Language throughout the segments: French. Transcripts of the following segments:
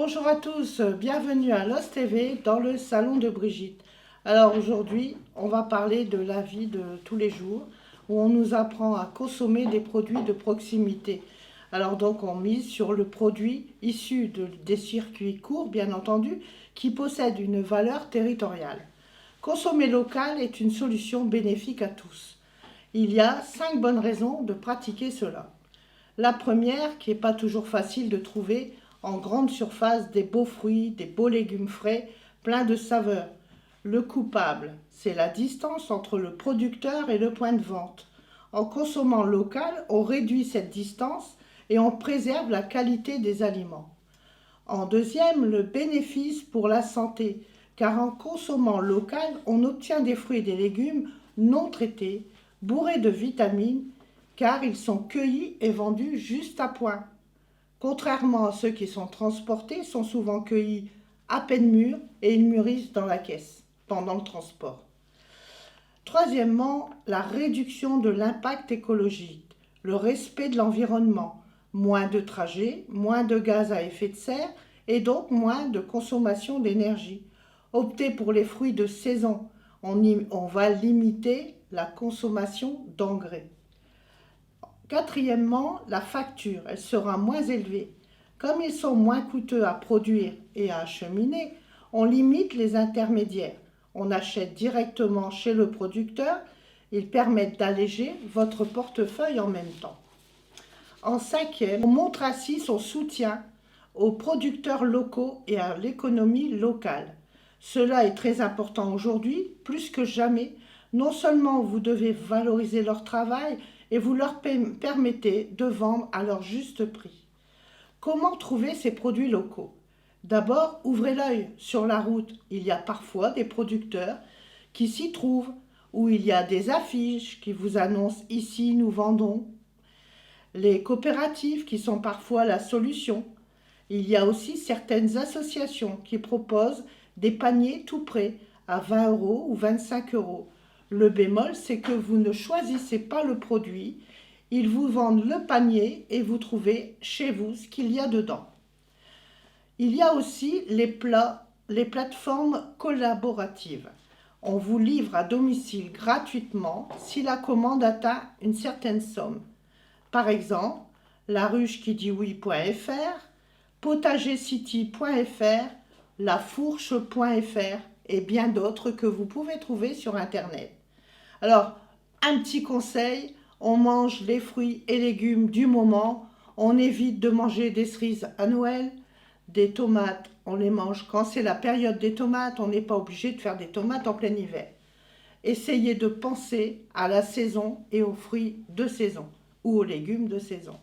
Bonjour à tous, bienvenue à Lost TV dans le salon de Brigitte. Alors aujourd'hui, on va parler de la vie de tous les jours où on nous apprend à consommer des produits de proximité. Alors donc on mise sur le produit issu des circuits courts, bien entendu, qui possèdent une valeur territoriale. Consommer local est une solution bénéfique à tous. Il y a 5 bonnes raisons de pratiquer cela. La première, qui n'est pas toujours facile de trouver en grande surface, des beaux fruits, des beaux légumes frais, pleins de saveurs. Le coupable, c'est la distance entre le producteur et le point de vente. En consommant local, on réduit cette distance et on préserve la qualité des aliments. En deuxième, le bénéfice pour la santé, car en consommant local, on obtient des fruits et des légumes non traités, bourrés de vitamines, car ils sont cueillis et vendus juste à point. Contrairement à ceux qui sont transportés, sont souvent cueillis à peine mûrs et ils mûrissent dans la caisse pendant le transport. Troisièmement, la réduction de l'impact écologique, le respect de l'environnement, moins de trajets, moins de gaz à effet de serre et donc moins de consommation d'énergie. Optez pour les fruits de saison, on va limiter la consommation d'engrais. Quatrièmement, la facture, elle sera moins élevée. Comme ils sont moins coûteux à produire et à acheminer, on limite les intermédiaires. On achète directement chez le producteur, ils permettent d'alléger votre portefeuille en même temps. En cinquième, on montre ainsi son soutien aux producteurs locaux et à l'économie locale. Cela est très important aujourd'hui, plus que jamais. Non seulement vous devez valoriser leur travail, et vous leur permettez de vendre à leur juste prix. Comment trouver ces produits locaux? D'abord, ouvrez l'œil. Sur la route, il y a parfois des producteurs qui s'y trouvent, où il y a des affiches qui vous annoncent « Ici, nous vendons ». Les coopératives qui sont parfois la solution. Il y a aussi certaines associations qui proposent des paniers tout prêts à 20 € ou 25 €. Le bémol, c'est que vous ne choisissez pas le produit, ils vous vendent le panier et vous trouvez chez vous ce qu'il y a dedans. Il y a aussi les plateformes collaboratives. On vous livre à domicile gratuitement si la commande atteint une certaine somme. Par exemple, laruchequiditout.fr, potagercity.fr, lafourche.fr et bien d'autres que vous pouvez trouver sur Internet. Alors, un petit conseil, on mange les fruits et légumes du moment, on évite de manger des cerises à Noël, des tomates, on les mange quand c'est la période des tomates, on n'est pas obligé de faire des tomates en plein hiver. Essayez de penser à la saison et aux fruits de saison ou aux légumes de saison.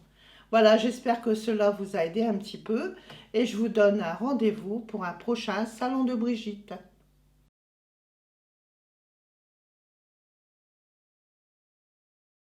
Voilà, j'espère que cela vous a aidé un petit peu et je vous donne un rendez-vous pour un prochain salon de Brigitte.